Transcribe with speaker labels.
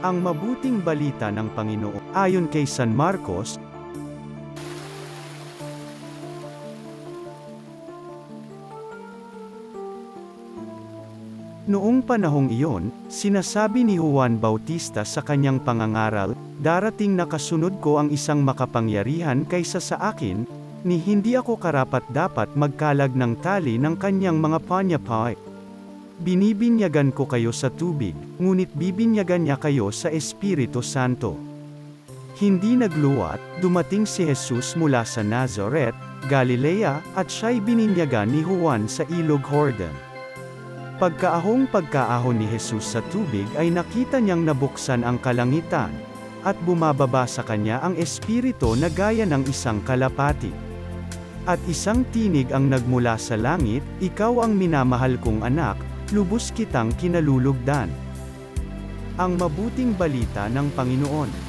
Speaker 1: Ang mabuting balita ng Panginoon, ayon kay San Marcos. Noong panahong iyon, sinasabi ni Juan Bautista sa kanyang pangangaral, "Darating na kasunod ko ang isang makapangyarihan kaysa sa akin, ni hindi ako karapat-dapat magkalag ng tali ng kanyang mga panyapay. Binibinyagan ko kayo sa tubig, ngunit bibinyagan niya kayo sa Espiritu Santo." Hindi nagluwat, dumating si Jesus mula sa Nazareth, Galilea, at siya'y bininyagan ni Juan sa ilog Jordan. Pagkaahon ni Jesus sa tubig ay nakita niyang nabuksan ang kalangitan, at bumababa sa kanya ang Espiritu na gaya ng isang kalapati. At isang tinig ang nagmula sa langit, "Ikaw ang minamahal kong anak, lubos kitang kinalulugdan." Ang mabuting balita ng Panginoon.